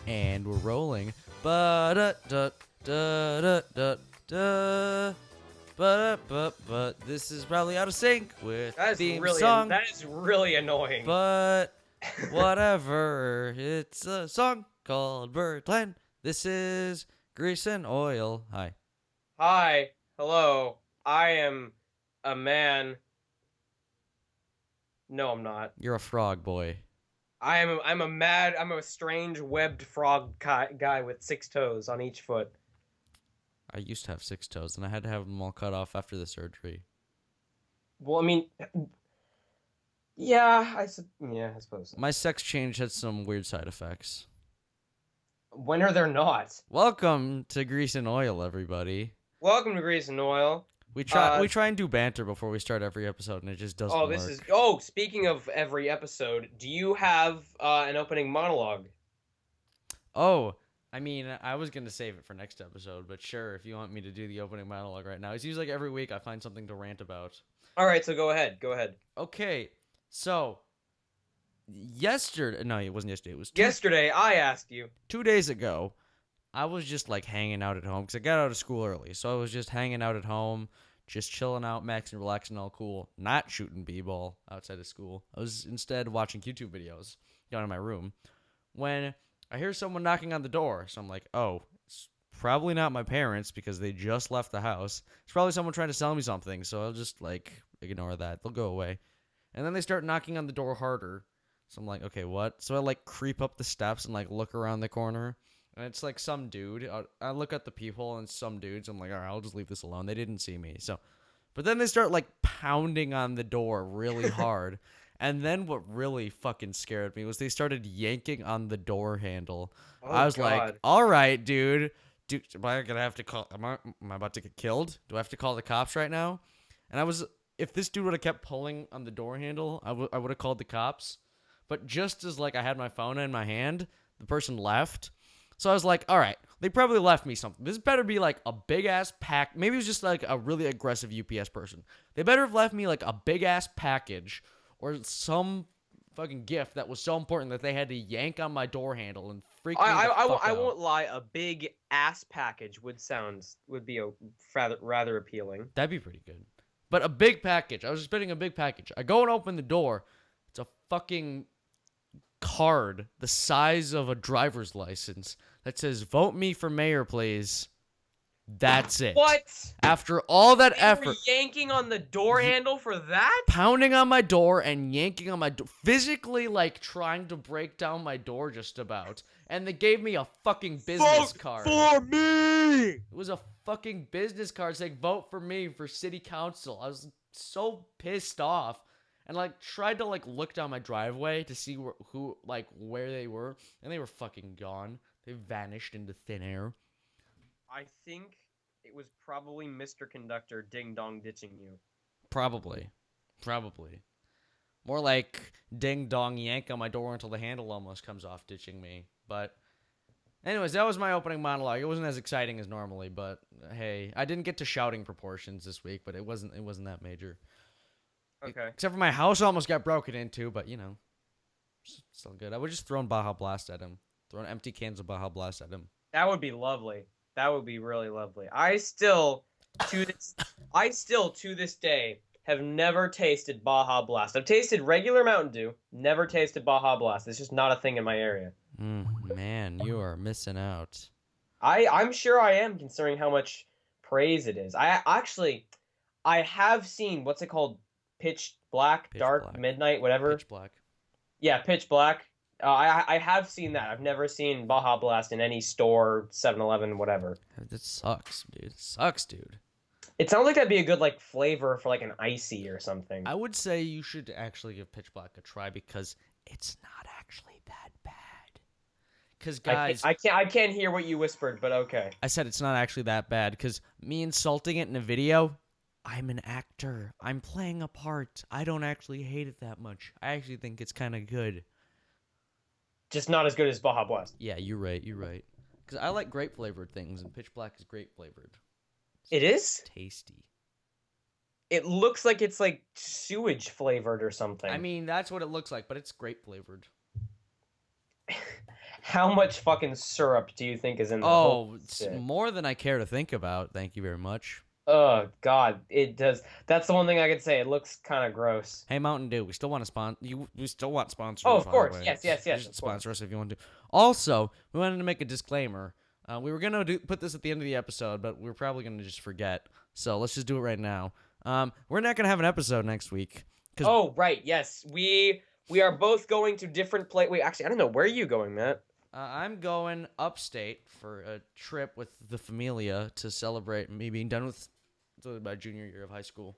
And we're rolling. Ba-da-da-da-da-da-da. But this is probably out of sync with theme song. That is really annoying. But whatever. It's a song called Birdland. This is Grease and Oil. Hi. Hi, hello. I am a man. No, I'm not. You're a frog boy. I'm a strange webbed frog guy with 6 toes on each foot. I used to have 6 toes, and I had to have them all cut off after the surgery. Well, I mean, yeah, I suppose so. My sex change had some weird side effects. When are there not? Welcome to Grease and Oil, everybody. Welcome to Grease and Oil. We try and do banter before we start every episode, and it just doesn't work. Speaking of every episode, do you have an opening monologue? Oh, I mean, I was going to save it for next episode, but sure, if you want me to do the opening monologue right now. It seems like every week I find something to rant about. All right, so go ahead. Go ahead. Okay, so yesterday, no, it wasn't yesterday. It was Yesterday, I asked you. 2 days ago. I was just like hanging out at home because I got out of school early. So I was just hanging out at home, just chilling out, maxing, relaxing, all cool, not shooting b-ball outside of school. I was instead watching YouTube videos down in my room when I hear someone knocking on the door. So I'm like, oh, it's probably not my parents because they just left the house. It's probably someone trying to sell me something. So I'll just like ignore that. They'll go away. And then they start knocking on the door harder. So I'm like, okay, what? So I like creep up the steps and like look around the corner. And it's like some dude. I look at the peephole and some dudes. I'm like, all right, I'll just leave this alone. They didn't see me. So, but then they start like pounding on the door really hard. And then what really fucking scared me was they started yanking on the door handle. Oh, I was God. like, all right, dude. Am I gonna have to call? Am I about to get killed? Do I have to call the cops right now? And if this dude would have kept pulling on the door handle, I would have called the cops. But just as like I had my phone in my hand, the person left. So I was like, all right, they probably left me something. This better be like a big ass pack. Maybe it was just like a really aggressive UPS person. They better have left me like a big ass package or some fucking gift that was so important that they had to yank on my door handle and freak me the fuck out. I won't lie. A big ass package would be a rather appealing. That'd be pretty good. But a big package. I was expecting a big package. I go and open the door. It's a fucking card the size of a driver's license that says vote me for mayor, please. That's it. What? After all that effort, were yanking on the door handle for that? pounding on my door and yanking on my door, physically like trying to break down my door just about, and they gave me a fucking business card. For me! It was a fucking business card saying vote for me for city council. I was so pissed off. And like tried to like look down my driveway to see where they were, and they were fucking gone. They vanished into thin air. I think it was probably Mr. Conductor Ding Dong ditching you. Probably. More like ding dong yank on my door until the handle almost comes off ditching me. But anyways, that was my opening monologue. It wasn't as exciting as normally, but hey, I didn't get to shouting proportions this week, but it wasn't that major. Okay. Except for my house almost got broken into, but you know, still good. I would just throw Baja Blast at him. Throwing empty cans of Baja Blast at him. That would be lovely. That would be really lovely. I still to this day have never tasted Baja Blast. I've tasted regular Mountain Dew, never tasted Baja Blast. It's just not a thing in my area. Man, you are missing out. I'm sure I am, considering how much praise it is. I have seen, what's it called? Pitch Black, Dark, Midnight, whatever. Pitch Black. Yeah, Pitch Black. I have seen that. I've never seen Baja Blast in any store, 7-Eleven, whatever. That sucks, dude. It sucks, dude. It sounds like that'd be a good like flavor for like an icy or something. I would say you should actually give Pitch Black a try because it's not actually that bad. Because guys, I can't hear what you whispered, but okay. I said it's not actually that bad because me insulting it in a video. I'm an actor. I'm playing a part. I don't actually hate it that much. I actually think it's kind of good. Just not as good as Baja Blast. Yeah, you're right. Because I like grape flavored things, and Pitch Black is grape flavored. It is? Tasty. It looks like it's like sewage flavored or something. I mean, that's what it looks like, but it's grape flavored. How much fucking syrup do you think is in the whole Oh, it's shit? more than I care to think about. Thank you very much. Oh God, it does. That's the one thing I could say. It looks kind of gross. Hey, Mountain Dew, we still want to We still want Oh, sponsors, of by the course. way. Yes, yes, You yes, should of course. sponsor us if you want to. Also, we wanted to make a disclaimer. We were gonna put this at the end of the episode, but we're probably gonna just forget. So let's just do it right now. We're not gonna have an episode next week because Oh, right. Yes, we are both going to different place. Wait, actually, I don't know. Where are you going, Matt? I'm going upstate for a trip with the familia to celebrate me being done with my junior year of high school.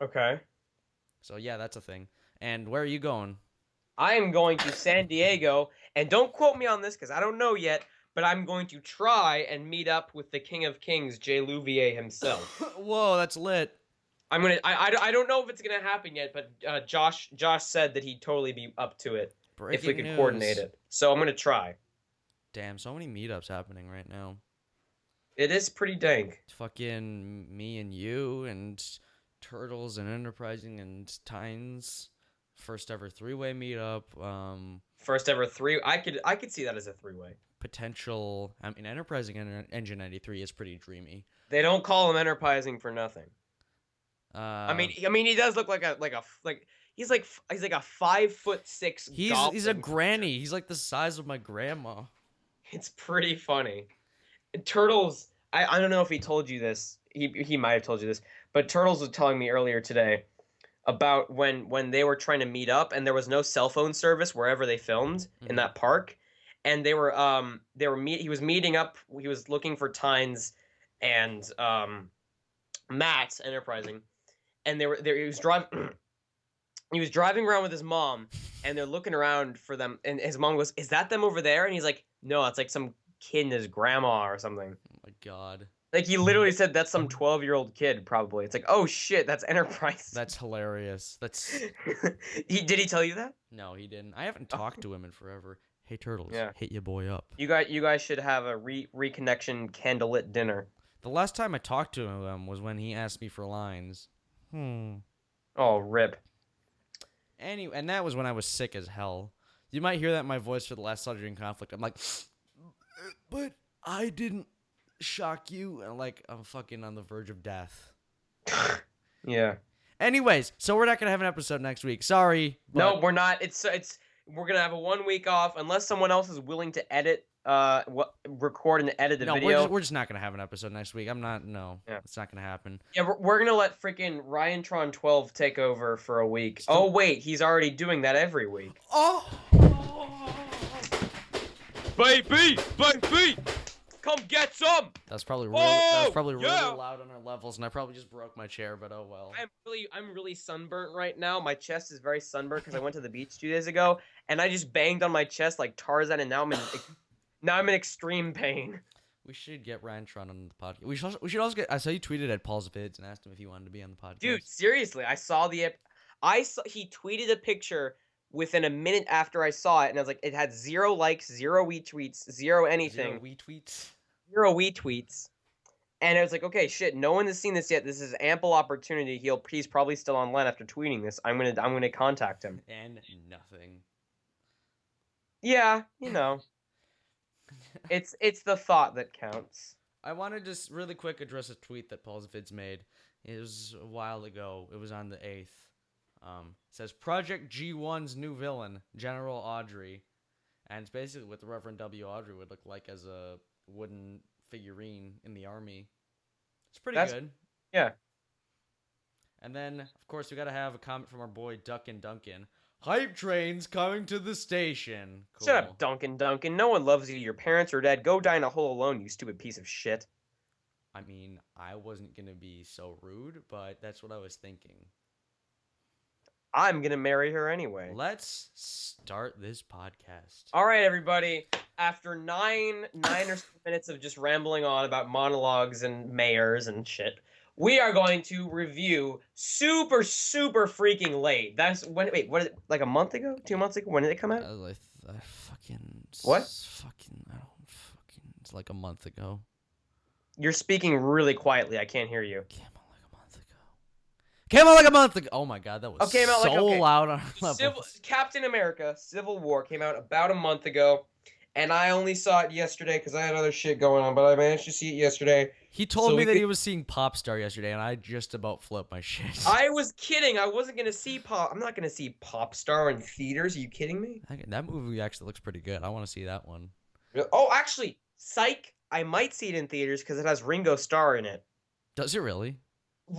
Okay. So yeah, that's a thing. And where are you going? I am going to San Diego, and don't quote me on this because I don't know yet. But I'm going to try and meet up with the King of Kings, Jay Louvier himself. Whoa, that's lit. I'm gonna. I don't know if it's gonna happen yet, but Josh said that he'd totally be up to it if we Breaking could news. coordinate it. So I'm gonna try. Damn, so many meetups happening right now. It is pretty dank. Fucking me and you and Turtles and Enterprising and Tines. First ever three-way meetup. First ever three. I could see that as a three-way. Potential. I mean, Enterprising and Engine 93 is pretty dreamy. They don't call him enterprising for nothing. I mean, he does look like he's like a 5'6" he's a goblin. granny. He's like the size of my grandma. It's pretty funny. Turtles. I don't know if he told you this. He might have told you this, but Turtles was telling me earlier today about when they were trying to meet up and there was no cell phone service wherever they filmed in that park, and he was meeting up. He was looking for Tynes and Matt Enterprising, and they were there. He was driving. He was driving around with his mom, and they're looking around for them. And his mom goes, "Is that them over there?" And he's like, "No, it's like some kid and his grandma or something." Oh my god. Like he literally said, "That's some 12-year-old kid, probably." It's like, oh shit, that's Enterprise. That's hilarious. That's Did he tell you that? No, he didn't. I haven't talked to him in forever. Hey Turtles, Yeah. hit your boy up. You guys should have a reconnection candlelit dinner. The last time I talked to him was when he asked me for lines. Oh, rip. Anyway, and that was when I was sick as hell. You might hear that in my voice for the last Surgery and Conflict. I'm like, but I didn't shock you. And I'm fucking on the verge of death. Yeah. Anyways, so we're not gonna have an episode next week. Sorry. No, we're not. We're gonna have a 1 week off unless someone else is willing to record and edit the video. We're just not gonna have an episode next week. Yeah. It's not gonna happen. Yeah, we're gonna let freaking RyanTron12 take over for a week. Oh wait, he's already doing that every week. Oh, baby, come get some. That's probably really loud on our levels, and I probably just broke my chair. But oh well. I'm really sunburnt right now. My chest is very sunburnt because I went to the beach 2 days ago, and I just banged on my chest like Tarzan, and now I'm in extreme pain. We should get Rantron on the podcast. We should also get. I saw you tweeted at Paul's Vids and asked him if he wanted to be on the podcast. Dude, seriously, he tweeted a picture within a minute after I saw it, and I was like, it had 0 likes, 0 retweets, 0 anything. 0 retweets. And I was like, okay, shit, no one has seen this yet. This is ample opportunity. He's probably still online after tweeting this. I'm gonna contact him. And nothing. Yeah, It's the thought that counts. I wanted to really quick address a tweet that Paul's Vids made. It was a while ago. It was on the 8th. It says, Project G1's new villain, General Audrey. And it's basically what the Reverend W. Audrey would look like as a wooden figurine in the army. It's pretty good. Yeah. And then, of course, we got to have a comment from our boy Duckin' Duncan. Hype train's coming to the station. Cool. Shut up, Duncan. No one loves you. Your parents are dead. Go die in a hole alone, you stupid piece of shit. I mean, I wasn't going to be so rude, but that's what I was thinking. I'm going to marry her anyway. Let's start this podcast. All right, everybody. After nine or so minutes of just rambling on about monologues and mayors and shit, we are going to review super freaking late. That's when. Wait, what is it? Like a month ago? 2 months ago? When did it come out? What? It's like a month ago. You're speaking really quietly. I can't hear you. Came out like a month ago. Oh my god, that was loud on our levels. Captain America: Civil War came out about a month ago. and I only saw it yesterday because I had other shit going on, but I managed to see it yesterday. He told So me we that could. he was seeing Popstar yesterday, and I just about flipped my shit. I was kidding. I wasn't gonna see Pop. I'm not gonna see Popstar in theaters. Are you kidding me? That movie actually looks pretty good. I want to see that one. Oh, actually, Psych. I might see it in theaters because it has Ringo Starr in it. Does it really?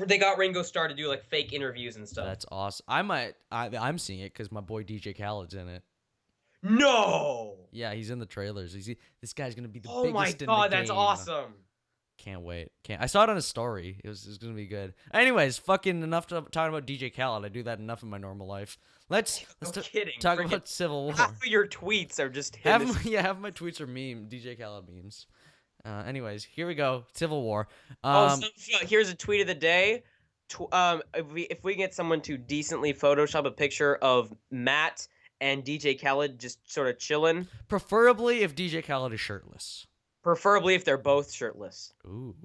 They got Ringo Starr to do like fake interviews and stuff. That's awesome. I might. I'm seeing it because my boy DJ Khaled's in it. No! Yeah, he's in the trailers. This guy's gonna be the Oh my biggest in the god, that's game. awesome. Can't wait. Can't. I saw it on his story. It was gonna be good. Anyways, fucking enough talking about DJ Khaled. I do that enough in my normal life. Let's No kidding. talk Freaking about Civil War. half of your tweets are just him. Have my tweets are DJ Khaled memes. Anyways, here we go. Civil War. Here's a tweet of the day. If we get someone to decently Photoshop a picture of Matt and DJ Khaled just sort of chilling, Preferably if DJ Khaled is shirtless. preferably if they're both shirtless. Ooh,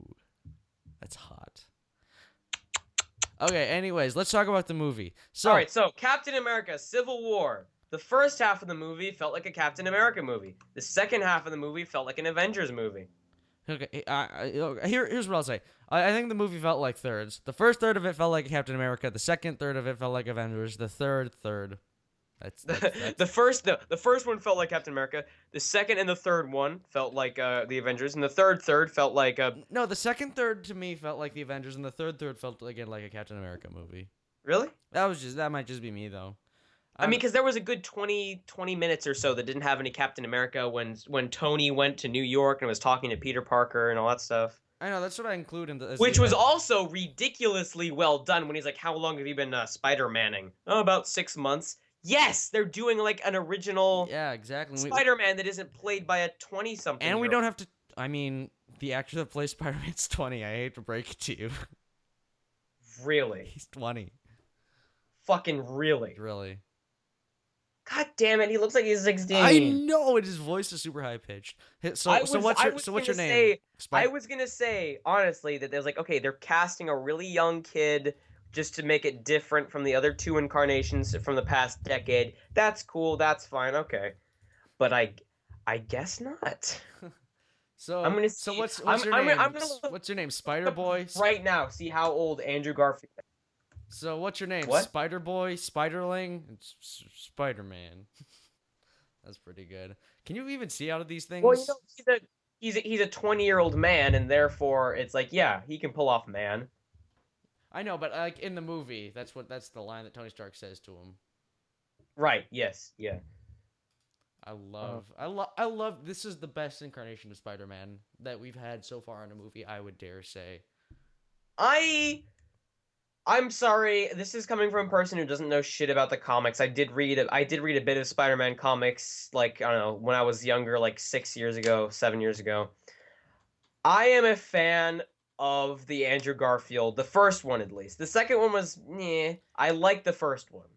that's hot. Okay, anyways, let's talk about the movie. All right, so Captain America: Civil War. The first half of the movie felt like a Captain America movie. The second half of the movie felt like an Avengers movie. Okay, here's what I'll say. I think the movie felt like thirds. The first third of it felt like Captain America. The second third of it felt like Avengers. The third. That's The first one felt like Captain America. The second and the third one felt like the Avengers, and the third felt like No, the second third to me felt like the Avengers, and the third felt again like a Captain America movie. Really? That might just be me though. I mean, because there was a good 20 minutes or so that didn't have any Captain America when Tony went to New York and was talking to Peter Parker and all that stuff. I know that's what I include in the. Which was also ridiculously well done when he's like, "How long have you been Spider-Manning?" "Oh, about 6 months." Yes, they're doing like an original exactly. Spider-Man that isn't played by a 20-something. And we don't have to. I mean, the actor that plays Spider-Man's 20. I hate to break it to you. Really? He's 20. Fucking really? Really. God damn it! He looks like he's 16. I know it. His voice is super high pitched. So what's your name? I was gonna say honestly that there's like, okay, they're casting a really young kid just to make it different from the other two incarnations from the past decade. That's cool. That's fine. Okay, but I guess not. So I'm gonna. So see, what's I'm, your I'm name? Gonna, I'm gonna look What's your name? Spider Boy. right now. See how old Andrew Garfield. So what's your name? What? Spider Boy, Spiderling, Spider Man. That's pretty good. Can you even see out of these things? Well, you know, he's a 20-year-old man, and therefore it's like, yeah, he can pull off man. I know, but like in the movie, that's the line that Tony Stark says to him. Right. Yes. Yeah. I love. This is the best incarnation of Spider-Man that we've had so far in a movie. I would dare say. I'm sorry. This is coming from a person who doesn't know shit about the comics. I did read a bit of Spider-Man comics, like, I don't know, when I was younger, like 6 years ago, 7 years ago. I am a fan of the Andrew Garfield, the first one at least. The second one was, I like the first one.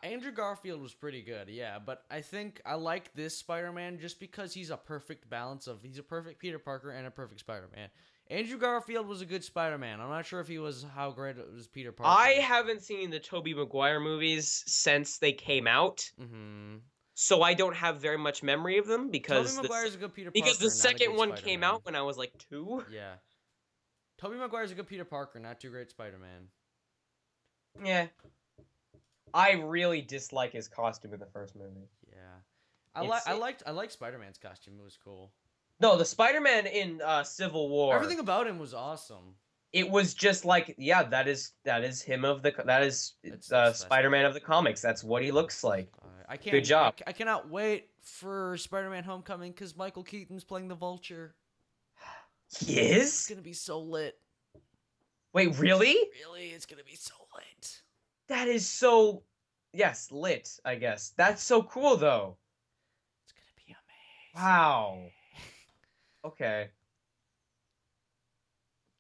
Andrew Garfield was pretty good, yeah, but I think I like this Spider-Man just because he's a perfect balance of he's a perfect Peter Parker and a perfect Spider-Man. Andrew Garfield was a good Spider-Man. I'm not sure if he was how great it was Peter Parker. I haven't seen the Tobey Maguire movies since they came out. Mm-hmm. So I don't have very much memory of them because Tobey Maguire's a good Peter Parker. Because the second one Spider-Man. came out when I was like 2. Yeah. Tobey Maguire's a good Peter Parker, not too great Spider-Man. Yeah. I really dislike his costume in the first movie. Yeah. I liked Spider-Man's costume. It was cool. No, the Spider-Man in Civil War. Everything about him was awesome. It was just like, yeah, that is him Spider-Man of the comics. That's what he looks like. Good job. I cannot wait for Spider-Man Homecoming because Michael Keaton's playing the Vulture. He is? It's gonna be so lit. Wait, really? Really, it's gonna be so lit. That is so, yes, lit, I guess. That's so cool, though. It's gonna be amazing. Wow. Okay.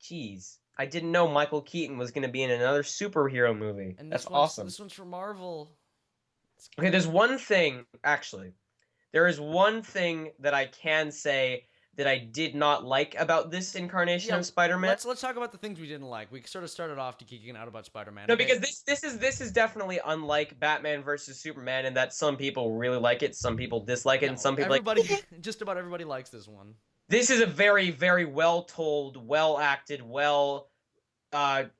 Jeez. I didn't know Michael Keaton was going to be in another superhero movie. And that's awesome. This one's for Marvel. Okay, there's one thing, actually. There is one thing that I can say that I did not like about this incarnation Yeah, of Spider-Man. let's talk about the things we didn't like. We sort of started off to geeking out about Spider-Man. No, Okay. because this is definitely unlike Batman versus Superman in that some people really like it, some people dislike it, and No, some people like everybody, just about everybody likes this one. this is a very, very well told, well acted, well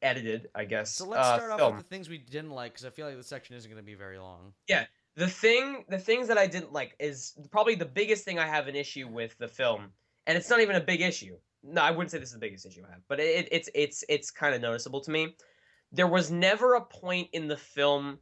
edited, I So guess, let's start off with the film. things we didn't like, because I feel like this section isn't going to be very long. Yeah. The things that I didn't like is probably the biggest thing I have an issue with the film, and it's not even a big issue. No, I wouldn't say this is the biggest issue I have, but it's kind of noticeable to me. There was never a point in the film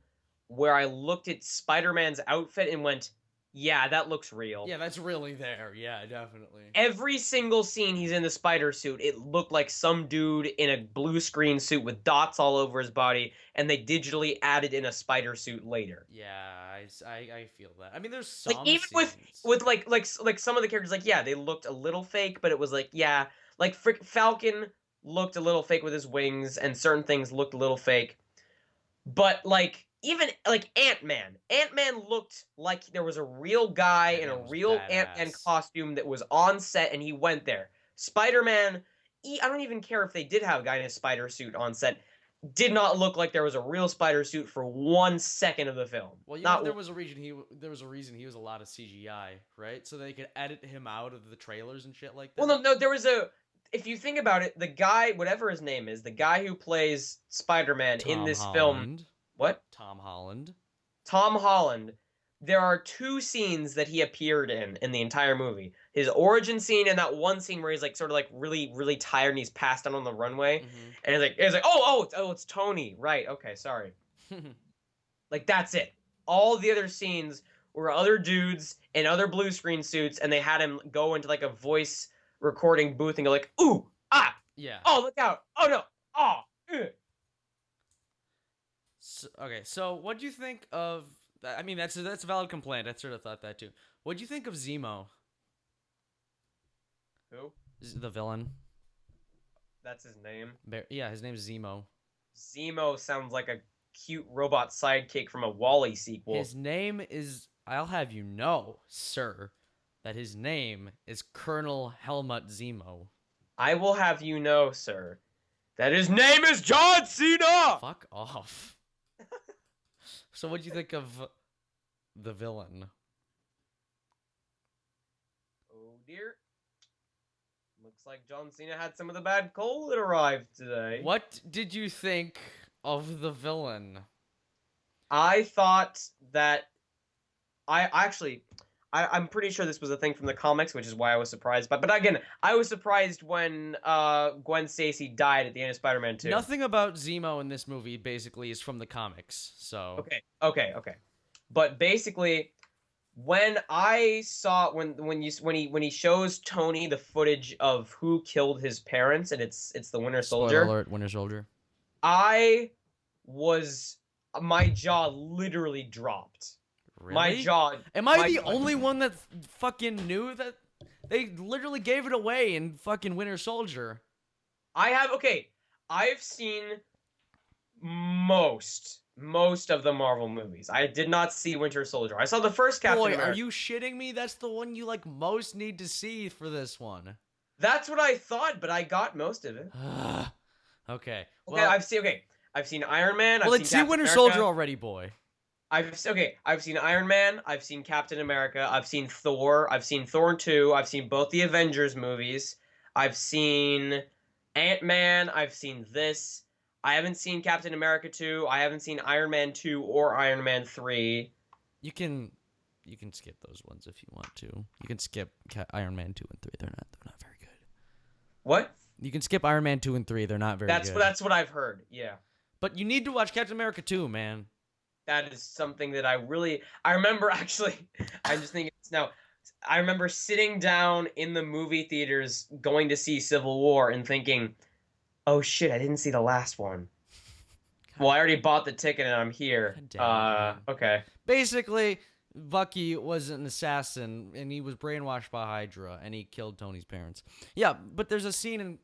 where I looked at Spider-Man's outfit and went, "Yeah, that looks real." Yeah, that's really there. Yeah, definitely. Every single scene he's in the spider suit, it looked like some dude in a blue screen suit with dots all over his body, and they digitally added in a spider suit later. Yeah, I feel that. I mean, there's Like some even scenes. with like some of the characters, like yeah, they looked a little fake, but it was like yeah, like Falcon looked a little fake with his wings, and certain things looked a little fake. But like even like Ant-Man looked like there was a real guy in a Ant-Man was real Ant-Man badass. costume that was on set and he went there. Spider-Man, I don't even care if they did have a guy in a spider suit on set. Did not look like there was a real spider suit for 1 second of the film. Well, you know, Not there was a reason he was a lot of CGI, right? So they could edit him out of the trailers and shit like well, that. no, there was a. If you think about it, the guy, whatever his name is, the guy who plays Spider-Man in Tom this film, Holland. what? Tom Holland. Tom Holland, there are two scenes that he appeared in the entire movie. His origin scene and that one scene where he's like sort of like really really tired and he's passed out on the runway, and he's like it's Tony, right? Okay, sorry. Mm-hmm. Like that's it. All the other scenes were other dudes in other blue screen suits, and they had him go into like a voice recording booth and go like, ooh ah Yeah. oh look out oh no oh. Ugh. So, okay, so what do you think of? I mean, that's a valid complaint. I sort of thought that too. What do you think of Zemo, Who? the villain? That's his name. Yeah, his name is Zemo. Zemo sounds like a cute robot sidekick from a Wally sequel. His name is. I'll have you know, sir, that his name is Colonel Helmut Zemo. I will have you know, sir, that his name is John Cena! Fuck off. So, what do you think of the villain? Oh dear. Looks like John Cena had some of the bad coal that arrived today. What did you think of the villain? I thought that I'm pretty sure this was a thing from the comics, which is why I was surprised. But again, I was surprised when Gwen Stacy died at the end of Spider-Man 2. Nothing about Zemo in this movie basically is from the comics. So Okay. But basically, when I saw when he shows Tony the footage of who killed his parents, and it's the Winter Soldier. Spoiler alert: Winter Soldier. I was my jaw literally dropped. Really? My jaw. Am I my the jaw- only one that fucking knew that? They literally gave it away in fucking Winter Soldier. I've seen most of the Marvel movies. I did not see Winter Soldier. I saw the first Captain Boy, America. are you shitting me? That's the one you like most need to see for this one. That's what I thought, but I got most of it. Okay. Okay, I've seen Iron Man. Well, I've let's seen see Captain Winter America. Soldier already, boy. I've seen Iron Man. I've seen Captain America. I've seen Thor. I've seen Thor 2. I've seen both the Avengers movies. I've seen Ant-Man. I've seen this. I haven't seen Captain America 2. I haven't seen Iron Man 2 or Iron Man 3. You can skip those ones if you want to. You can skip Iron Man 2 and 3. They're not very good. What? You can skip Iron Man 2 and 3. They're not very good. That's what I've heard. Yeah. But you need to watch Captain America 2, man. That is something that I remember actually. I'm just thinking this now. I remember sitting down in the movie theaters going to see Civil War and thinking, "Oh shit, I didn't see the last one." Well, I already bought the ticket and I'm here. God damn it, man. Okay. Basically, Bucky was an assassin and he was brainwashed by Hydra and he killed Tony's parents. Yeah, but there's a scene in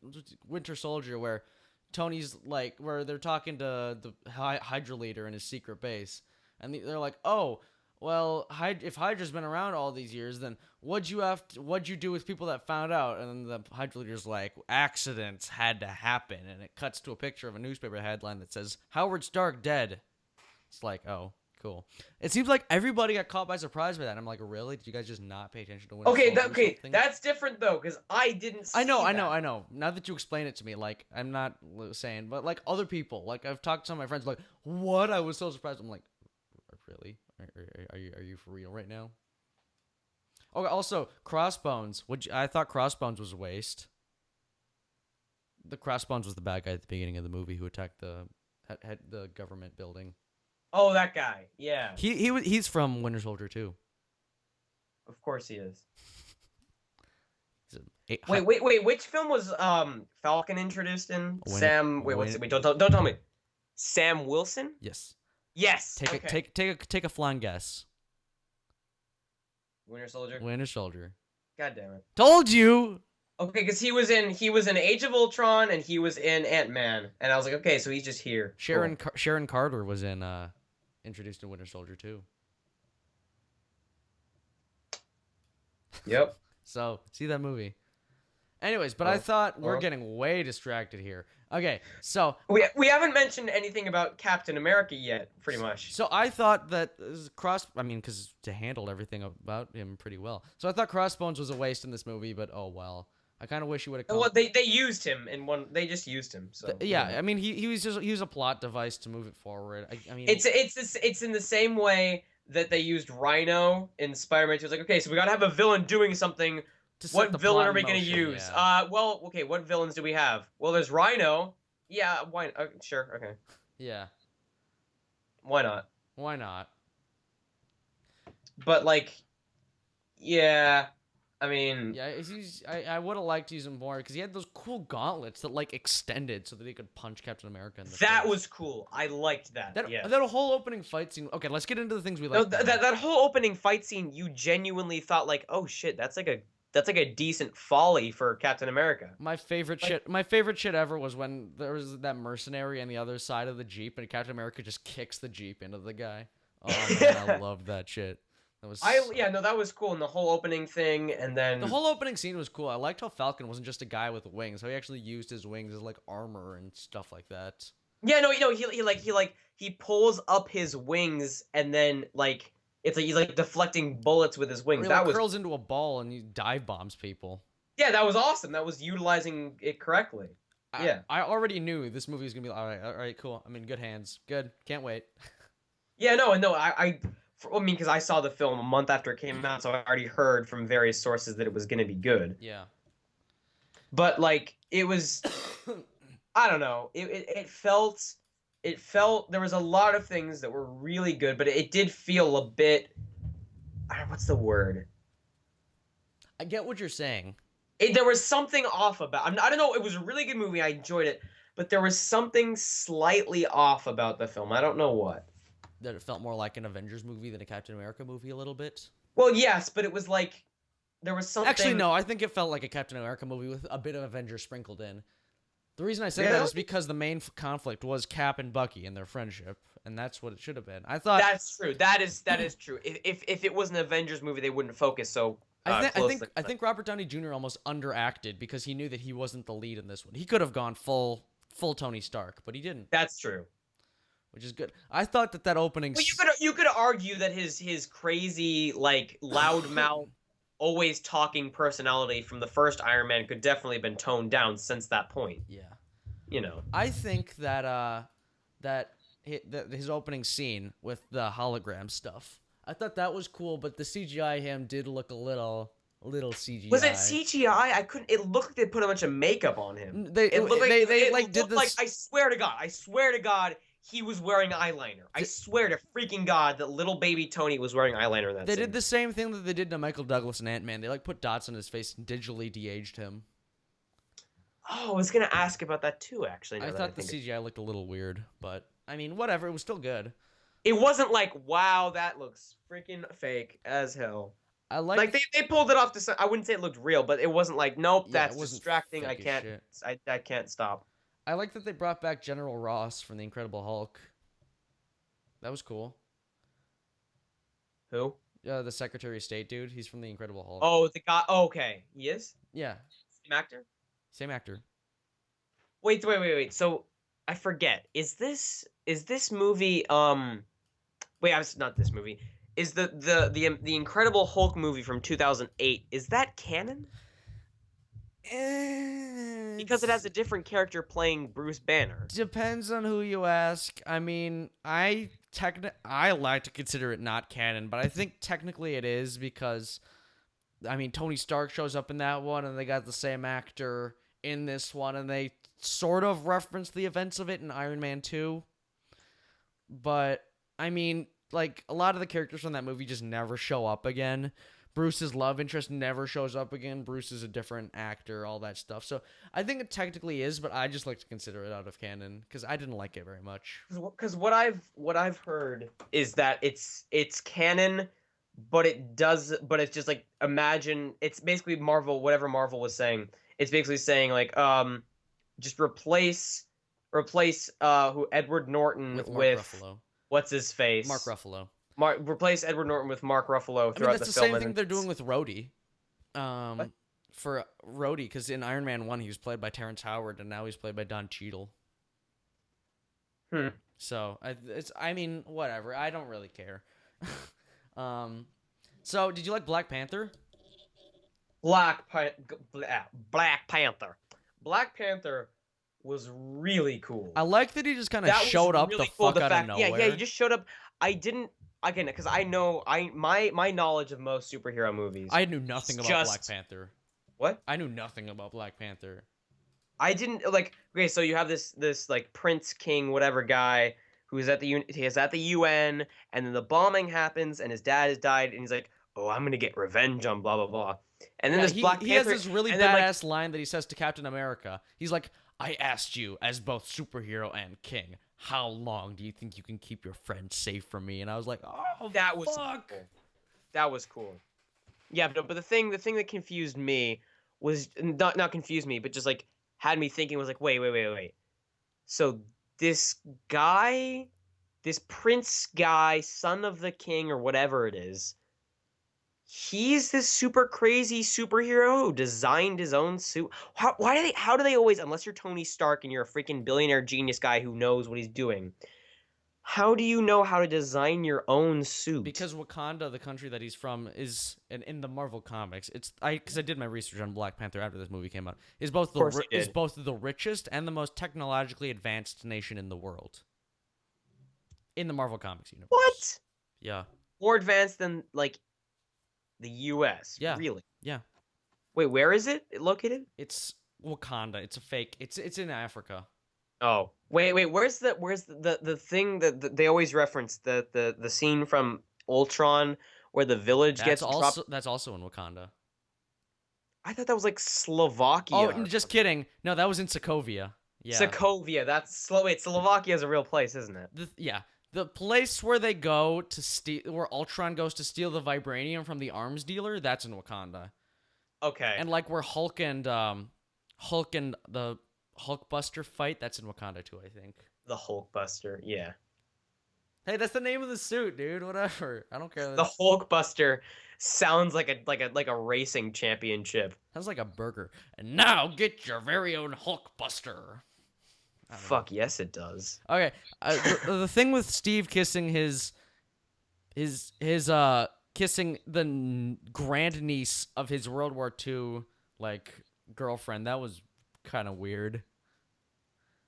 Winter Soldier where Tony's like, where they're talking to the Hydra leader in his secret base, and they're like, "Oh, well, if Hydra's been around all these years, then what'd you do with people that found out? And then the Hydra leader's like, accidents had to happen, and it cuts to a picture of a newspaper headline that says Howard Stark dead. It's like, oh, cool. It seems like everybody got caught by surprise by that. And I'm like, really? Did you guys just not pay attention to Winter Soldier or something? That's different though, because I didn't see that. I know. Now that you explain it to me, like, I'm not saying, but like other people, like I've talked to some of my friends, like, what? I was so surprised. I'm like, really? Are you for real right now? Okay. Also, Crossbones. I thought Crossbones was a waste. The Crossbones was the bad guy at the beginning of the movie who attacked had the government building. Oh, that guy. Yeah. He's from Winter Soldier too. Of course he is. Wait. Wait. Which film was Falcon introduced in? Sam. Wait. Wait. Don't tell me. Sam Wilson. Yes. Yes. Take a flying guess. Winter Soldier. Winter Soldier. God damn it. Told you. Okay, because he was in Age of Ultron and he was in Ant-Man, and I was like, okay, so he's just here. Sharon Carter was in introduced in Winter Soldier too. Yep. So see that movie. Anyways, but I thought we're getting way distracted here. Okay, so we haven't mentioned anything about Captain America yet, pretty much. So I thought that because to handle everything about him pretty well. So I thought Crossbones was a waste in this movie, but oh well. I kind of wish he would have come. Well, they used him in one. They just used him. So yeah, I mean he was a plot device to move it forward. I mean it's in the same way that they used Rhino in Spider-Man 2. It's like, okay, so we gotta have a villain doing something. What villain are we gonna use? Yeah. Well, okay, what villains do we have? Well, there's Rhino. Yeah, why? Sure, okay. Yeah. Why not? Why not? But like, yeah. I mean, yeah, I would have liked to use him more because he had those cool gauntlets that like extended so that he could punch Captain America in the face. That was cool. I liked that. That whole opening fight scene. Okay, let's get into the things we like. No, that whole opening fight scene, you genuinely thought like, oh shit, that's like a decent folly for Captain America. My favorite shit ever was when there was that mercenary on the other side of the Jeep and Captain America just kicks the Jeep into the guy. Oh man, I loved that shit. That was cool, and the whole opening thing, and then the whole opening scene was cool. I liked how Falcon wasn't just a guy with wings; how he actually used his wings as like armor and stuff like that. Yeah, no, he pulls up his wings, and then like it's like he's like deflecting bullets with his wings. That curls into a ball and he dive bombs people. Yeah, that was awesome. That was utilizing it correctly. Yeah, I already knew this movie was gonna be all right, cool. I'm in good hands. Good, can't wait. Yeah, no, I mean, because I saw the film a month after it came out, so I already heard from various sources that it was going to be good. Yeah. But, like, it was... I don't know. It felt... There was a lot of things that were really good, but it did feel a bit... what's the word? I get what you're saying. There was something off about... I don't know. It was a really good movie. I enjoyed it. But there was something slightly off about the film. I don't know what. That it felt more like an Avengers movie than a Captain America movie a little bit? Well, yes, but it was like... There was something... Actually, no, I think it felt like a Captain America movie with a bit of Avengers sprinkled in. The reason I say that is because the main conflict was Cap and Bucky and their friendship, and that's what it should have been. I thought... That's true. That is true. If it was an Avengers movie, they wouldn't focus so closely. I think Robert Downey Jr. almost underacted because he knew that he wasn't the lead in this one. He could have gone full Tony Stark, but he didn't. That's true. Which is good. I thought that opening. Well, you could argue that his crazy like loudmouth, always talking personality from the first Iron Man could definitely have been toned down since that point. Yeah, you know. I think that his opening scene with the hologram stuff. I thought that was cool, but the CGI him did look a little CGI. Was it CGI? I couldn't. It looked like they put a bunch of makeup on him. I swear to God. He was wearing eyeliner. I swear to freaking God that little baby Tony was wearing eyeliner in that They scene. did the same thing that they did to Michael Douglas and Ant-Man. They put dots on his face and digitally de-aged him. Oh, I was going to ask about that too, actually. I thought the CGI looked a little weird, but I mean, whatever. It was still good. It wasn't like, wow, that looks freaking fake as hell. They pulled it off I wouldn't say it looked real, but it wasn't like, nope, that's distracting. I can't stop. I like that they brought back General Ross from the Incredible Hulk. That was cool. Who? The Secretary of State dude. He's from The Incredible Hulk. Oh, the guy. Oh, okay, he is Yeah, same actor. same actor. Wait. So I forget. Is this movie? Wait, I was not this movie. Is the Incredible Hulk movie from 2008? Is that canon? Because it It's has a different character playing Bruce Banner. depends on who you ask. I mean, I like to consider it not canon, but I think technically it is because I mean Tony Stark shows up in that one, and they got the same actor in this one, and they sort of reference the events of it in Iron Man 2. But I mean, like a lot of the characters from that movie just never show up again. Bruce's love interest never shows up again. Bruce is a different actor, all that stuff. So I think it technically is, but I just like to consider it out of canon because I didn't like it very much. Because what I've heard is that it's canon, but it's just like imagine it's basically Marvel, whatever Marvel was saying. It's basically saying like just replace who Edward Norton With Mark with Ruffalo. what's his Mark face. Ruffalo. Replace Edward Norton with Mark Ruffalo I mean, throughout that's the the film, same and thing then they're doing with Rhodey. what? For Rhodey, because in Iron Man 1, he was played by Terrence Howard, and now he's played by Don Cheadle. Hmm. So, I mean, whatever. I don't really care. um, so, did you like Black Panther? Black Panther. Black Panther was really cool. I like that he just kind of That was showed up really the cool. fuck The out of fact, yeah, nowhere. he just showed up. I didn't again because I know my knowledge of most superhero movies. I knew nothing about Black just Panther. what I knew nothing about Black Panther. I didn't like. Okay, so you have this like Prince King whatever guy who's at he is at the UN, and then the bombing happens, and his dad has died, and he's like, oh, I'm gonna get revenge on blah blah blah, and then Yeah, this Black he has Panther, this really and then like badass line that he says to Captain America. He's like, I asked you, as both superhero and king, how long do you think you can keep your friend safe from me? And I was like, oh, that was fuck. cool. That was cool. Yeah, but the thing that confused me was not confused me, but just like had me thinking was like, wait. So this guy, this prince guy, son of the king or whatever it is, he's this super crazy superhero who designed his own suit. How do they always, unless you're Tony Stark and you're a freaking billionaire genius guy who knows what he's doing, how do you know how to design your own suit? Because Wakanda, the country that he's from, is in the Marvel comics. Because I did my research on Black Panther after this movie came out. Is both the richest and the most technologically advanced nation in the world. In the Marvel Comics universe. What? Yeah. More advanced than like the U.S. Yeah. Really? Yeah. Wait, where is it located? It's Wakanda. It's a fake. It's in Africa. Oh, wait. Where's the thing that they always reference the scene from Ultron where the village gets dropped? That's also in Wakanda. I thought that was like Slovakia. Oh, just kidding. No, that was in Sokovia. Yeah. Sokovia. Wait, Slovakia is a real place, isn't it? The place where they go to steal, where Ultron goes to steal the vibranium from the arms dealer, that's in Wakanda. Okay. And like where Hulk and the Hulkbuster fight, that's in Wakanda too, I think. The Hulkbuster, yeah. Hey, that's the name of the suit, dude. Whatever. I don't care. The Hulkbuster sounds like a racing championship. Sounds like a burger. And now get your very own Hulkbuster. Fuck yes, it does. Okay, the thing with Steve kissing his kissing the grandniece of his World War II like girlfriend, that was kind of weird.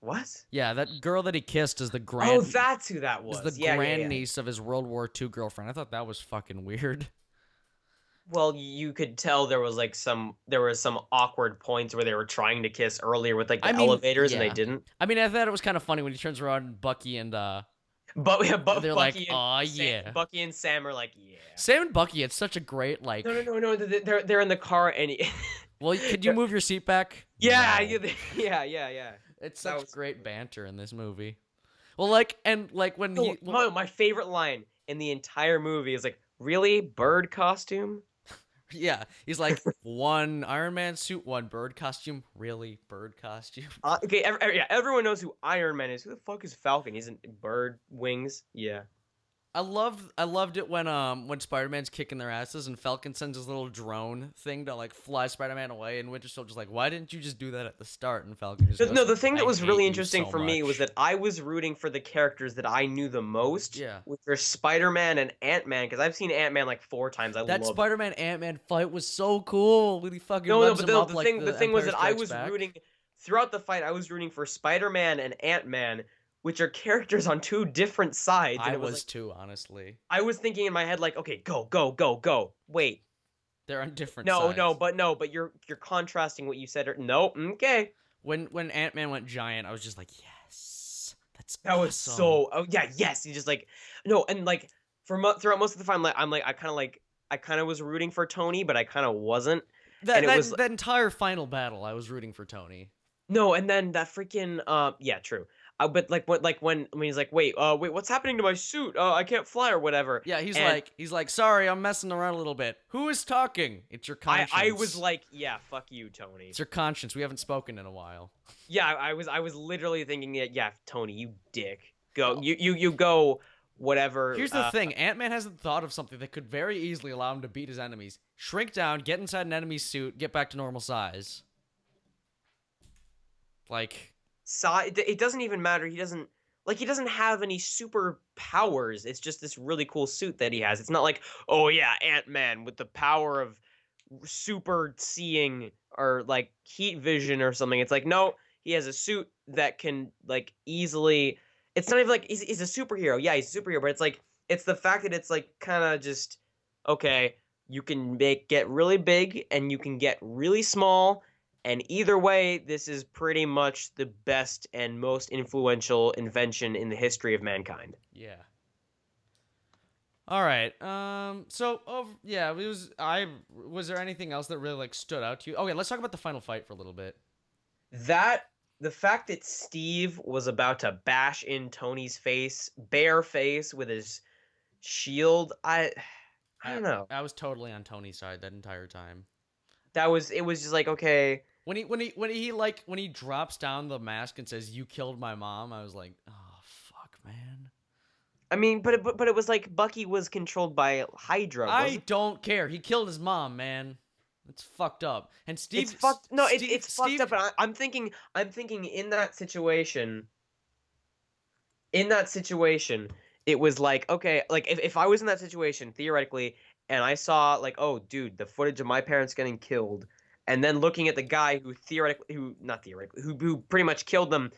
What? Yeah, that girl that he kissed is the Oh, that's who that was. Is the grandniece of his World War II girlfriend. I thought that was fucking weird. Well, you could tell there was some awkward points where they were trying to kiss earlier with like the elevators and they didn't. I mean, I thought it was kind of funny when he turns around and Bucky and But they're Bucky like, and "Aw, Sam, yeah." Bucky and Sam are like, yeah. Sam and Bucky, it's such a great like. No. They're in the car and Well, could you move your seat back? yeah, No. yeah. It's That such was great cool. banter in this movie. Well, when he My favorite line in the entire movie is like, really, bird costume? yeah, he's like one Iron Man suit, one bird costume. Really, bird costume? Okay, everyone knows who Iron Man is. Who the fuck is Falcon? He's in bird wings. Yeah. I loved it when Spider-Man's kicking their asses and Falcon sends his little drone thing to like fly Spider-Man away, and Winter Soldier's like, why didn't you just do that at the start? And Falcon just goes, No, the thing I that was hate really you interesting so for me was much. that I was rooting for the characters that I knew the most, Yeah. which are Spider-Man and Ant-Man, because I've seen Ant-Man like 4 times. I That love. Spider-Man Ant-Man fight was so cool when he fucking No, no, revs but him up the like thing the the thing was Empire that I Strikes was Back. rooting throughout the fight. I was rooting for Spider-Man and Ant-Man, which are characters on two different sides, and I it was like was too, honestly. I was thinking in my head like, okay, go, go, go, go. Wait, They're on different no, sides. no, but you're contrasting what you said. No, okay. When Ant-Man went giant, I was just like, yes, that's That was awesome. so. Oh yeah, yes. He just like no, and like throughout most of the time, like I kind of was rooting for Tony, but I kind of wasn't, and That it was that that entire final battle, I was rooting for Tony. no, and then that freaking yeah, true. But when he's like, wait, what's happening to my suit? I can't fly or whatever. Yeah, he's And like, sorry, I'm messing around a little bit. Who is talking? It's your I was conscience. like, yeah, fuck you, Tony. It's your conscience. We haven't spoken in a while. Yeah, I was literally thinking that, yeah, Tony, you dick. Go, Oh, you go, whatever. here's the thing: Ant-Man hasn't thought of something that could very easily allow him to beat his enemies. Shrink down, get inside an enemy's suit, get back to normal size. Like, It doesn't even matter. He doesn't have any super powers. It's just this really cool suit that he has. It's not like, oh yeah, Ant-Man with the power of super seeing or like heat vision or something. It's like, no, he has a suit that can like easily. It's not even like he's a superhero. Yeah, he's a superhero, but it's the fact that it's like kind of just okay. You can get really big and you can get really small, and either way, this is pretty much the best and most influential invention in the history of mankind. yeah. All right. So, yeah, it was. I was there anything else that really like stood out to you? Okay, let's talk about the final fight for a little bit. That the fact that Steve was about to bash in Tony's face, bare face with his shield, I I don't know. I was totally on Tony's side that entire time. It was just like, okay. When he drops down the mask and says you killed my mom, I was like, oh fuck, man. I mean, but it was like Bucky was controlled by Hydra, I wasn't. don't care. He killed his mom, man. It's fucked up. And It's Steve, fucked. No, Steve, it's fucked up. Steve. But I'm thinking in that situation. In that situation, it was like, okay, like if I was in that situation, theoretically, and I saw like, oh, dude, the footage of my parents getting killed, and then looking at the guy who theoretically, who not theoretically, who pretty much killed them,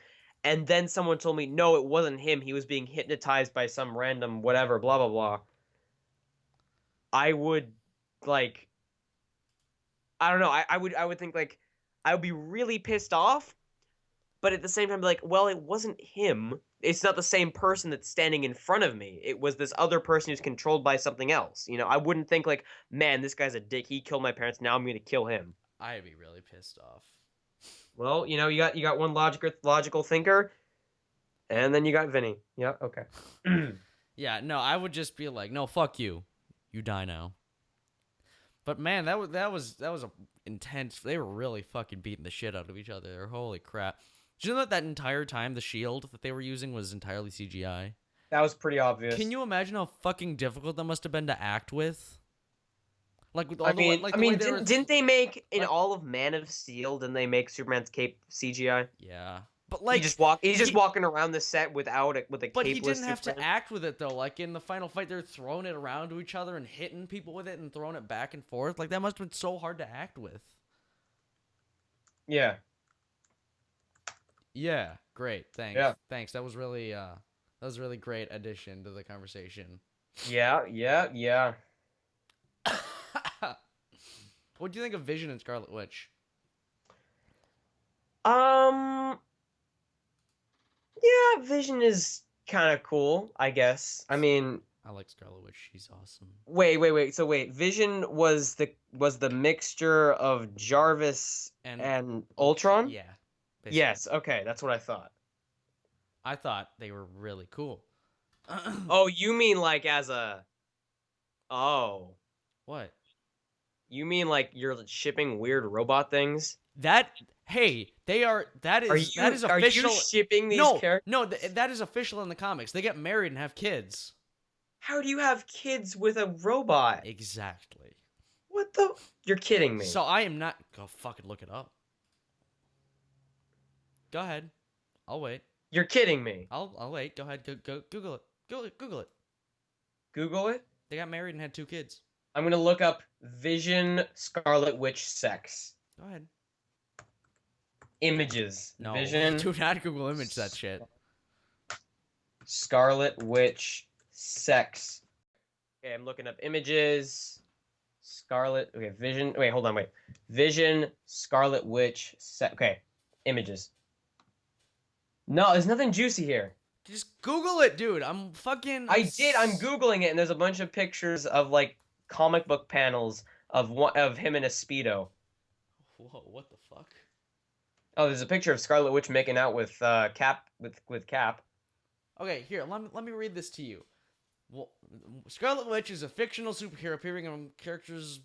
and then someone told me, no, it wasn't him. He was being hypnotized by some random whatever, blah blah blah. I would like, I don't know. I would think like, I would be really pissed off, but at the same time, be like, well, it wasn't him. It's not the same person that's standing in front of me. It was this other person who's controlled by something else. I wouldn't think like, man, this guy's a dick. He killed my parents. Now I'm gonna kill him. I'd be really pissed off. Well, you got one logical thinker, and then you got Vinny. Yeah, okay. Yeah, no, I would just be like, no, fuck you. You die now. But man, that was a intense. They were really fucking beating the shit out of each other. Holy crap! Did you know that entire time the shield that they were using was entirely CGI? That was pretty Can obvious. you imagine how fucking difficult that must have been to act with? Like with I all the way, mean, like I the way mean, they were, didn't they make in like, all of Man of Steel? Didn't they make Superman's cape CGI? yeah. But He like just walk. He's just he, walking around the set with a but he capeless didn't have to Superman. act with it though. Like in the final fight, they're throwing it around to each other and hitting people with it and throwing it back and forth. Like that must have been so hard to act with. Yeah. Yeah, great. Thanks. Yeah. Thanks. That was really great addition to the conversation. Yeah, yeah, yeah. What do you think of Vision and Scarlet Witch? Um, yeah, Vision is kind of cool, I guess. I mean, I like Scarlet Witch. She's awesome. wait. So wait, Vision was the mixture of Jarvis And and Ultron? yeah, basically. Yes, okay, that's what I thought. I thought they were really cool. Oh, you mean like as a Oh, What? you mean like you're shipping weird robot things? That hey, they are that Are is that you is are you official. shipping these No, characters? no, that is official in the comics. They get married and have kids. How do you have kids with a robot? Exactly. What the? You're kidding me. So I am not. Go fucking look it up. Go ahead. I'll wait. You're kidding me. I'll wait. Go ahead. Go Google it. Google it. Google it. They got married and had 2 kids. I'm gonna look up Vision Scarlet Witch sex Go ahead. images. No. Vision Do not Google image that shit. Scarlet Witch sex. Okay, I'm looking up images. Scarlet. Okay, Vision. Wait, hold on. Wait. Vision Scarlet Witch sex. Okay, images. No, there's nothing juicy here. Just Google it, dude. I'm fucking. I did. I'm googling it, and there's a bunch of pictures of like comic book panels of him in a speedo. Whoa, what the fuck? Oh, there's a picture of Scarlet Witch making out with Cap with Cap. Okay, here. Let me read this to you. Well, Scarlet Witch is a fictional superhero appearing on characters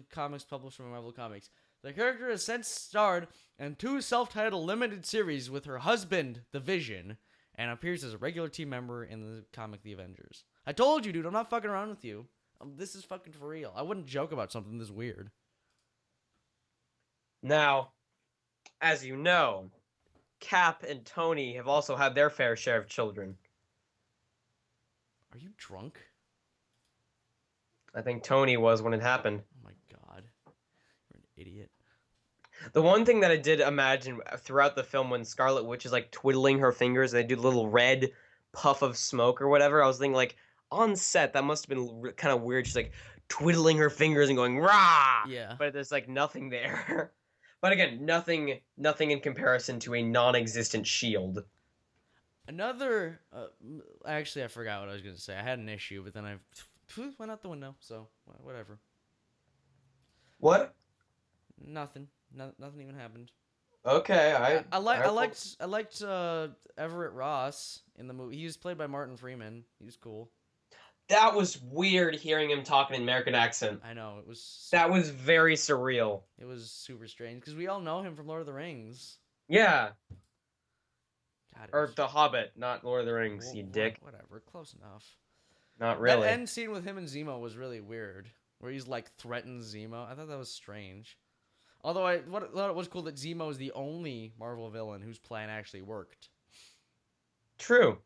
comics published from Marvel Comics. The character has since starred in 2 self-titled limited series with her husband, the Vision, and appears as a regular team member in the comic The Avengers. I told you, dude. I'm not fucking around with you. This is fucking for real. I wouldn't joke about something this weird. Now, as you know, Cap and Tony have also had their fair share of children. Are you drunk? I think Tony was when it happened. Oh my god. You're an idiot. The one thing that I did imagine throughout the film when Scarlet Witch is like twiddling her fingers and they do the little red puff of smoke or whatever, I was thinking like on set that must have been kind of weird. She's like twiddling her fingers and going rah. Yeah. But there's like nothing there. But again, nothing in comparison to a non-existent shield. Another. Actually, I forgot what I was gonna say. I had an issue, but then I went out the window. So whatever. What? Nothing. Nothing even happened. Okay, I liked Everett Ross in the movie. He was played by Martin Freeman. He was cool. That was weird hearing him talk in an American accent. I know it was. That was very surreal. It was super strange because we all know him from Lord of the Rings. Yeah. God, Or The Hobbit, not Lord of the Rings, well, you dick. Whatever, close enough. Not really. That end scene with him and Zemo was really weird, where he's like threatens Zemo. I thought that was strange. Although I thought it was cool that Zemo is the only Marvel villain whose plan actually worked. True.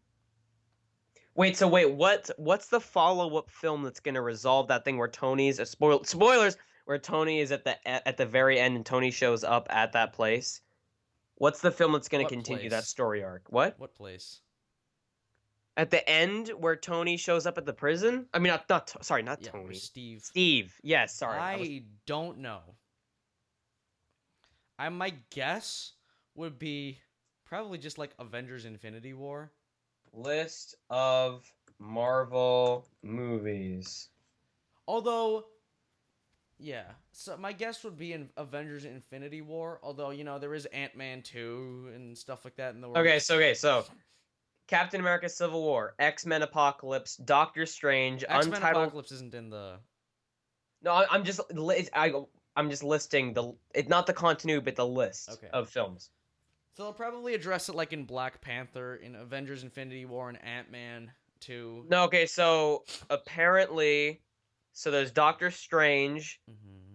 Wait, what's the follow-up film that's gonna resolve that thing where Tony's spoilers where Tony is at the very end and Tony shows up at that place? What's the film that's gonna continue that story arc? What? What place? At the end where Tony shows up at the prison? I mean, not Tony. Steve. Steve. Yes, sorry. I don't know. My guess would be probably just like Avengers Infinity War. List of Marvel movies. Although, yeah. So my guess would be in Avengers Infinity War. Although, you know, there is Ant-Man 2 and stuff like that in the works. Okay, so Captain America Civil War, X-Men Apocalypse, Doctor Strange, X-Men Untitled... Apocalypse isn't in the... No, I'm just listing it's not the continuity, but the list of films. So they'll probably address it like in Black Panther, in Avengers Infinity War, and Ant-Man 2. No, okay, so apparently, there's Doctor Strange,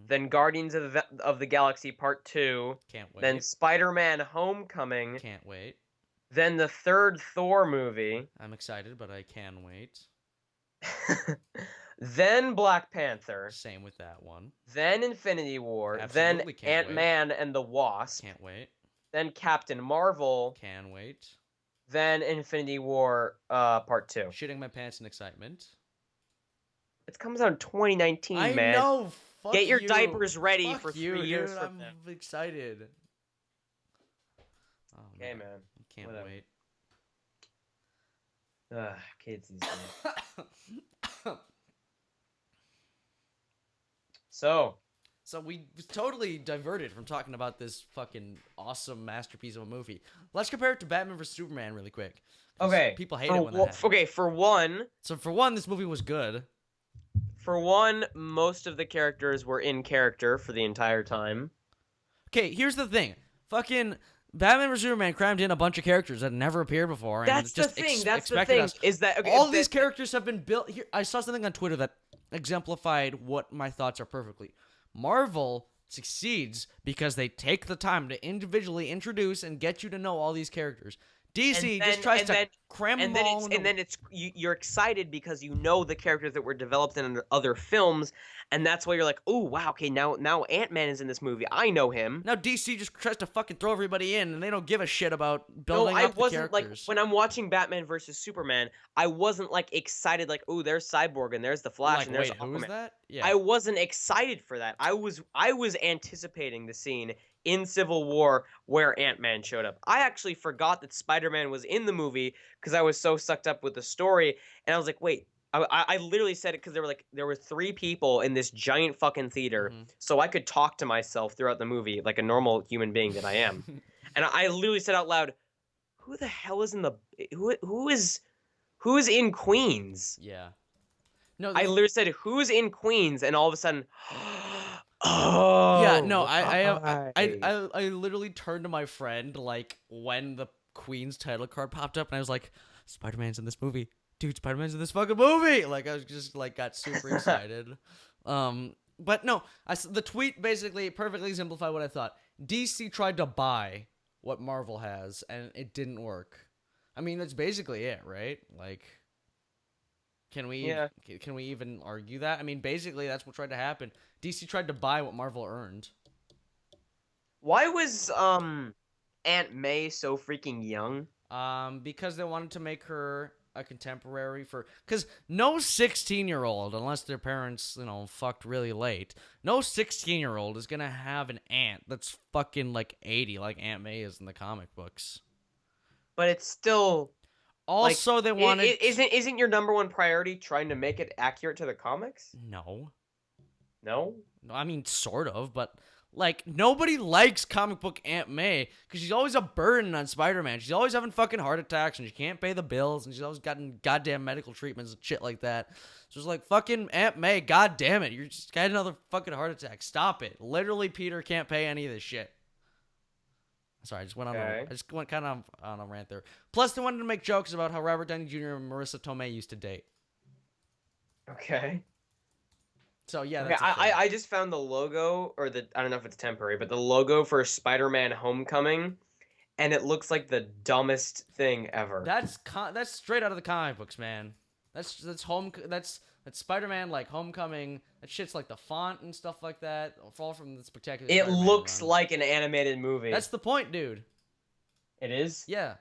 then Guardians of the Galaxy Part 2. Can't wait. Then Spider-Man Homecoming. Can't wait. Then the third Thor movie. I'm excited, but I can wait. Then Black Panther. Same with that one. Then Infinity War. Absolutely Then Ant-Man and the Wasp. Can't wait. Then Captain Marvel. Can wait. Then Infinity War Part 2. Shitting my pants in excitement. It comes out in 2019, I man. know. Fuck Get your you. diapers ready Fuck for you, 3 years dude, from I'm now. excited. Oh, Okay, man. Can't Whatever. wait. Kids these days. So we totally diverted from talking about this fucking awesome masterpiece of a movie. Let's compare it to Batman vs Superman really quick. Okay. People hate it when that happens. Okay, for one, this movie was good. For one, most of the characters were in character for the entire time. Okay, here's the thing. Fucking Batman vs Superman crammed in a bunch of characters that never appeared before, and That's it's the just thing. That's the expected thing. us. Is that okay? All these characters have been built. Here, I saw something on Twitter that exemplified what my thoughts are perfectly. Marvel succeeds because they take the time to individually introduce and get you to know all these characters. DC just tries to cram them all and then you're excited because you know the characters that were developed in other films, and that's why you're like, oh wow, okay, now Ant-Man is in this movie. I know him. Now DC just tries to fucking throw everybody in, and they don't give a shit about No, building I up the wasn't like characters. when I'm watching Batman versus Superman, I wasn't like excited like, oh, there's Cyborg and there's the Flash Like, and there's wait, who is Aquaman. that? Yeah. I wasn't excited for that. I was anticipating the scene in Civil War where Ant-Man showed up. I actually forgot that Spider-Man was in the movie because I was so sucked up with the story, and I was like, wait. I literally said it because there were 3 people in this giant fucking theater, Mm-hmm. so I could talk to myself throughout the movie like a normal human being that I am, and I literally said out loud, "Who the hell is in the who is in Queens?" Yeah. No. I literally said, "Who's in Queens?" And all of a sudden, Yeah. oh, No. right. I literally turned to my friend like when the Queen's title card popped up, and I was like, "Spider-Man's in this movie, dude. Spider-Man's in this fucking movie!" Like I was just like got super excited. But no, the tweet basically perfectly exemplified what I thought. DC tried to buy what Marvel has, and it didn't work. I mean, that's basically it, right? Like, Yeah. can we even argue that? I mean, basically that's what tried to happen. DC tried to buy what Marvel earned. Why was Aunt May so freaking young? Because they wanted to make her a contemporary for, because no 16-year-old, unless their parents, fucked really late, no 16-year-old is gonna have an aunt that's fucking like 80, like Aunt May is in the comic books. But it's still like Also, they wanted isn't your number one priority trying to make it accurate to the comics? no, No. I mean sort of, but like nobody likes comic book Aunt May because she's always a burden on Spider-Man. She's always having fucking heart attacks and she can't pay the bills and she's always gotten goddamn medical treatments and shit like that. So it's like, fucking Aunt May, god damn it, you're just got another fucking heart attack. Stop it. Literally, Peter can't pay any of this shit. Sorry, I just went Okay. I just went kind of on a rant there. Plus, they wanted to make jokes about how Robert Downey Jr. and Marissa Tomei used to date. Okay. So yeah, Okay, that's a thing. I just found the logo, or I don't know if it's temporary, but the logo for Spider-Man Homecoming, and it looks like the dumbest thing ever. That's straight out of the comic books, man. That's Spider-Man like Homecoming. That shit's like the font and stuff like that. All from the Spectacular It Spider-Man looks run. like an animated movie. That's the point, dude. It is? Yeah.